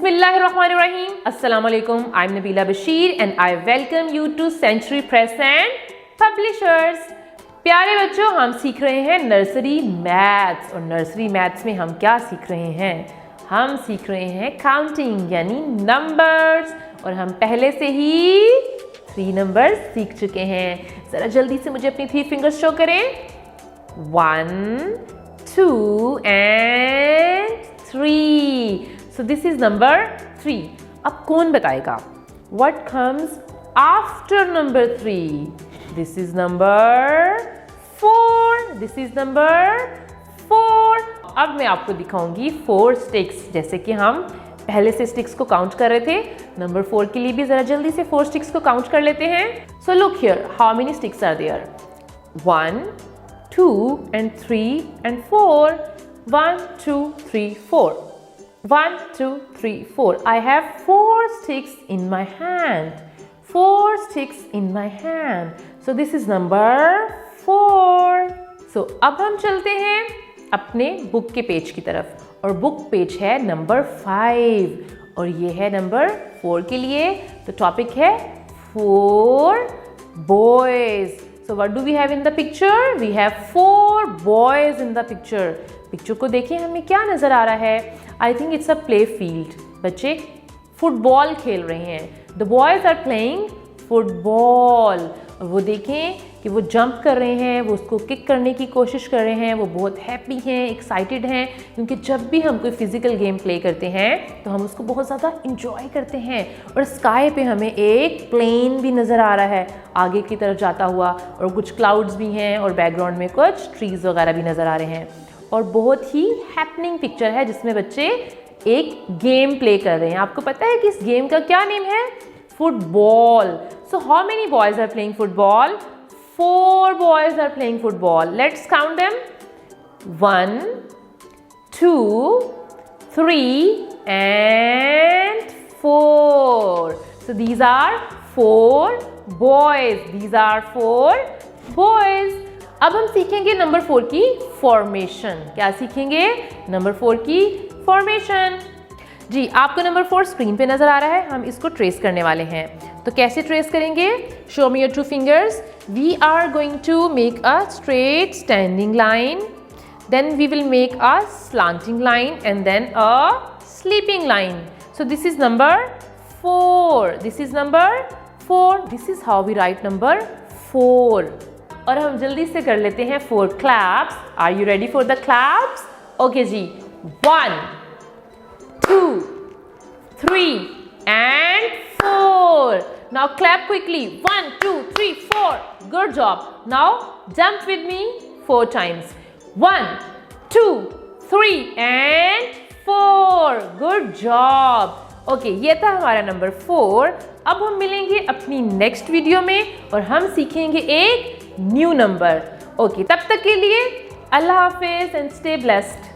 Bismillahirrahmanirrahim. Assalamu alaikum. I'm Nabila Bashir and I welcome you to Century Press and Publishers. प्यारे बच्चों, हम सीख रहे हैं नर्सरी मैथ्स और नर्सरी मैथ्स में हम क्या सीख रहे हैं? हम सीख रहे हैं काउंटिंग यानी नंबर्स और हम पहले से ही 3 नंबर्स सीख चुके हैं। ज़रा जल्दी से मुझे अपनी 3 फिंगर्स शो करें। 1, 2 and 3. So this is number 3. अब कौन बताएगा? What comes after number 3? This is number 4. This is number 4. अब मैं आपको दिखाऊंगी 4 sticks, जैसे कि हम पहले से स्टिक्स को काउंट कर रहे थे। नंबर 4 के लिए भी जरा जल्दी से 4 स्टिक्स को काउंट कर लेते हैं। So look here, how many sticks are there? 1, 2 and 3 and 4. 1, 2, 3, 4. 1, 2, 3, 4. I have 4 sticks in my hand. 4 sticks in my hand. So this is number 4. So अब हम चलते हैं अपने बुक के पेज की तरफ और बुक पेज है नंबर 5 और ये है नंबर 4 के लिए। तो टॉपिक है 4 boys. So what do we have in the picture? We have 4 boys in the picture. Picture को देखिए, हमें क्या नज़र आ रहा है? I think it's a play field. बच्चे फुटबॉल खेल रहे हैं। The boys are playing football और वो देखें कि वो जंप कर रहे हैं, वो उसको किक करने की कोशिश कर रहे हैं। वो बहुत हैप्पी हैं, एक्साइटेड हैं, क्योंकि जब भी हम कोई फिजिकल गेम प्ले करते हैं तो हम उसको बहुत ज़्यादा इंजॉय करते हैं। और स्काई पे हमें एक प्लेन भी नज़र आ रहा है आगे की तरफ जाता हुआ और कुछ क्लाउड्स भी हैं और बैकग्राउंड में कुछ ट्रीज़ वगैरह भी नज़र आ रहे हैं और बहुत ही हैपनिंग पिक्चर है जिसमें बच्चे एक गेम प्ले कर रहे हैं। आपको पता है कि इस गेम का क्या नेम है? Football. So how many boys are playing football? 4 boys are playing football. Let's count them. 1, 2, 3 and 4. So these are 4 boys. These are 4 boys. अब हम सीखेंगे नंबर 4 की फॉर्मेशन। क्या सीखेंगे? नंबर 4 की फॉर्मेशन। जी, आपको नंबर 4 स्क्रीन पे नजर आ रहा है। हम इसको ट्रेस करने वाले हैं। तो कैसे ट्रेस करेंगे? Show me your 2 fingers. We are going to make a straight standing line. Then we will make a slanting line and then a sleeping line. So this is number 4. This is number 4. This is how we write number 4. और हम जल्दी से कर लेते हैं 4 claps. Are you ready for the claps? Okay ji. 1, 2, 3 and 4. Now clap quickly. 1, 2, 3, 4. Good job. Now jump with me 4 times. 1, 2, 3 and 4. Good job. Okay, ये था हमारा नंबर 4. अब हम मिलेंगे अपनी नेक्स्ट वीडियो में और हम सीखेंगे एक न्यू नंबर। ओके, तब तक के लिए अल्लाह हाफिज एंड स्टे ब्लेस्ड।